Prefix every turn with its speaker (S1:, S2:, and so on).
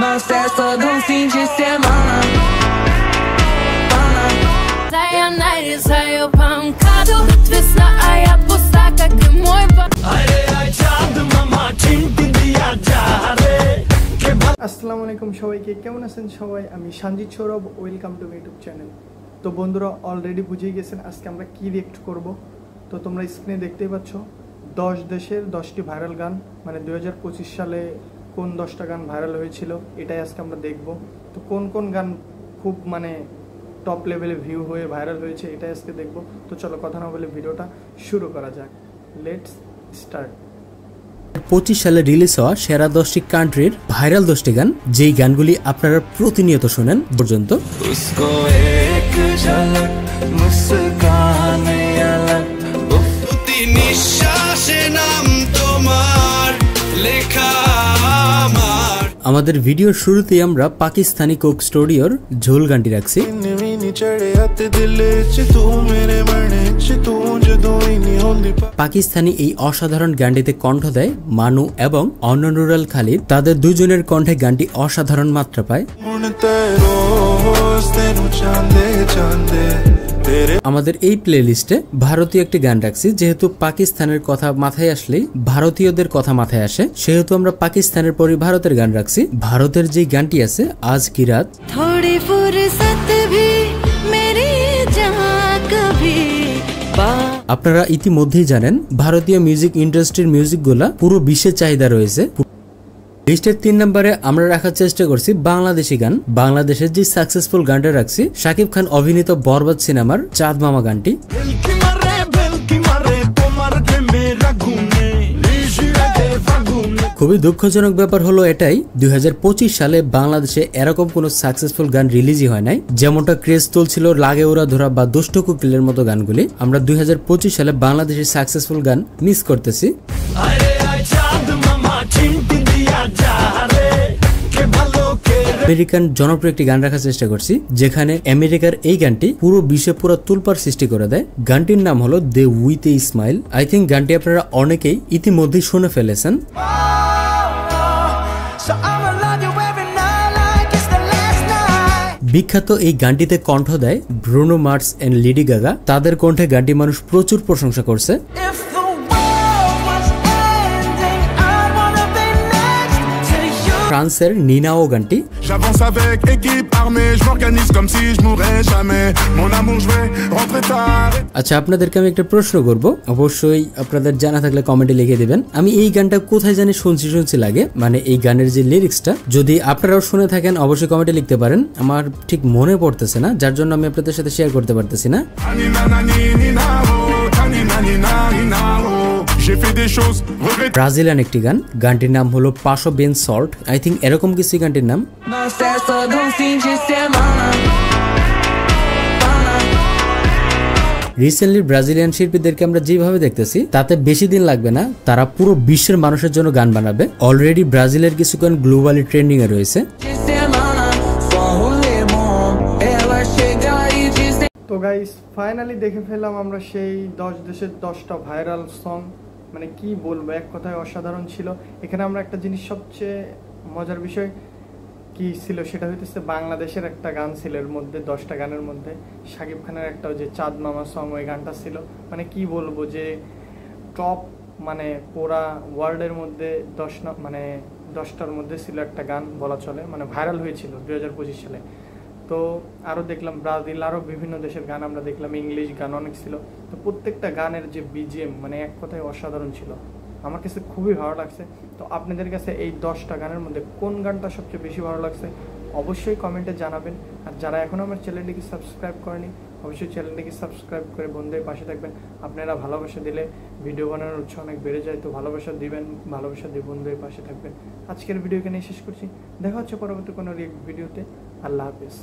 S1: na festa do fim de semana.
S2: Saia nariz, raio pancado, tvista aia pusaka que moi ba.
S1: Ay chand mama chinti diya ja re.
S3: আসসালামু আলাইকুম সবাইকে, কেমন আছেন সবাই? আমি Sanjit Sourav, welcome to YouTube channel. তো বন্ধুরা অলরেডি বুঝেই গেছেন আজকে আমরা কি রিয়েক্ট করব। তো তোমরা স্ক্রিনে দেখতেই পাচ্ছ 10 দেশের 10টি ভাইরাল গান, মানে 2025 সালে কোন 10টা গান ভাইরাল হয়েছিল এটাই আজকে আমরা দেখব। তো কোন কোন গান খুব মানে টপ লেভেলে ভিউ হয়ে ভাইরাল হয়েছে এটাই আজকে দেখব। তো চলো কথা না বলে ভিডিওটা শুরু করা যাক, লেটস স্টার্ট।
S4: 25 সালে রিলিজ হওয়া সেরা 10টি কান্ট্রির ভাইরাল 10টি গান, যেই গানগুলি আপনারা প্রতিনিয়ত শোনেন পর্যন্ত। আমাদের ভিডিওর শুরুতেই আমরা পাকিস্তানি কোক স্টুডিওর ঝোল গানটি রাখছি। পাকিস্তানি এই অসাধারণ গানটিতে কণ্ঠ দেয় মানু এবং অননুরাল খালিদ। তাদের দুজনের কণ্ঠে গানটি অসাধারণ মাত্রা পায়। আমাদের এই প্লে লিস্টে ভারতীয় একটি গান রাখছি, যেহেতু পাকিস্তানের কথা মাথায় আসলেই ভারতীয়দের কথা মাথায় আসে, সেহেতু আমরা পাকিস্তানের পরে ভারতের গান রাখছি। ভারতের যে গানটি আছে আজ কি রাত। আপনারা ইতিমধ্যেই জানেন ভারতীয় মিউজিক ইন্ডাস্ট্রির মিউজিকগুলা পুরো বিশ্বে চাহিদা রয়েছে। লিস্টের 3 নম্বরে আমরা রাখার চেষ্টা করছি বাংলাদেশি গান। বাংলাদেশের যে সাকসেসফুল গানটা রাখছি শাকিব খান অভিনীত বরবাদ সিনেমার চাঁদ মামা গানটি। খুবই দুঃখজনক ব্যাপার হলো এটাই, 2025 সালে বাংলাদেশে এরকম কোনো সাকসেসফুল গান রিলিজই হয় নাই। যেমনটা ক্রেজ তুলছিল লাগে ওরা ধরা বা দুষ্ট কোকিলের মতো গানগুলি। আমরা 2025 সালে বাংলাদেশের সাকসেসফুল গান মিস করতেছি। আমেরিকান জনপ্রিয় একটি গান রাখার চেষ্টা করছি, যেখানে আমেরিকার এই গানটি পুরো বিশ্বে পুরো তুলপাড় সৃষ্টি করে দেয়। গানটির নাম হলো die with a smile. I think গানটি আপনারা অনেকেই ইতিমধ্যেই শুনে ফেলেছেন। বিখ্যাত এই গানটিতে কণ্ঠ দেয় Bruno Mars and Lady Gaga. তাদের কণ্ঠে গানটি মানুষ প্রচুর প্রশংসা করছে। ফ্রান্সের নিনাও গানটি। আচ্ছা, আপনাদেরকে আমি একটা প্রশ্ন করব, অবশ্যই আপনাদের জানা থাকলে কমেন্টে লিখে দিবেন। আমি এই গানটা কোথায় জানি শুনছি লাগে, মানে এই গানের যে লিরিক্সটা যদি আপনারাও শুনে থাকেন অবশ্যই কমেন্টে লিখতে পারেন। আমার ঠিক মনে পড়তেছে না, যার জন্য আমি আপনাদের সাথে শেয়ার করতে পারতেছি না। ব্রাজিলিয়ান একটি গান, গানটির নাম হলো পাশো বেন সল্ট। আই থিঙ্ক এরকম কিছু গানটির নাম। রিসেন্টলি ব্রাজিলিয়ান শিল্পীদেরকে আমরা যেভাবে দেখতেছি তাতে বেশি দিন লাগবে না, তারা পুরো বিশ্বের মানুষের জন্য গান বানাবে। অলরেডি ব্রাজিলের কিছু গান গ্লোবালি ট্রেন্ডিং এ রয়েছে।
S3: তো গাইস ফাইনালি দেখে ফেললাম আমরা সেই 10 দেশের 10টা ভাইরাল সং। মানে কি বলবো, এক কথায় অসাধারণ ছিল। এখানে আমরা একটা জিনিস সবচেয়ে মজার বিষয় কি ছিল সেটা হইতেছে বাংলাদেশের একটা গান ছিল এর মধ্যে, 10টা গানের মধ্যে শাকিব খানের একটা যে চাঁদ মামা সং, ওই গানটা ছিল মানে কি বলবো যে টপ, মানে পুরা ওয়ার্ল্ডের মধ্যে 10টার মধ্যে ছিল একটা গান বলা চলে, মানে ভাইরাল হয়েছিল 2025 সালে। তো আরও দেখলাম ব্রাজিল, আরও বিভিন্ন দেশের গান আমরা দেখলাম, ইংলিশ গান অনেক ছিল। তো প্রত্যেকটা গানের যে বিজিএম মানে এক কথায় অসাধারণ ছিল, আমার কাছে খুবই ভালো লাগছে। তো আপনাদের কাছে এই 10টা গানের মধ্যে কোন গানটা সবচেয়ে বেশি ভালো লাগছে অবশ্যই কমেন্টে জানাবেন। আর যারা এখনও আমার চ্যানেলটিকে সাবস্ক্রাইব করেনি অবশ্যই চ্যানেলটিকে সাবস্ক্রাইব করে বন্ধুদের পাশে থাকবেন। আপনারা ভালোবাসা দিলে ভিডিও বানানোর উৎসাহ অনেক বেড়ে যায়, তো ভালোবাসা দিবেন, ভালোবাসা দিয়ে বন্ধুদের পাশে থাকবেন। আজকের ভিডিও এখানে শেষ করছি, দেখা হচ্ছে পরবর্তী কোনো ভিডিওতে। আল্লাহ হাফেজ।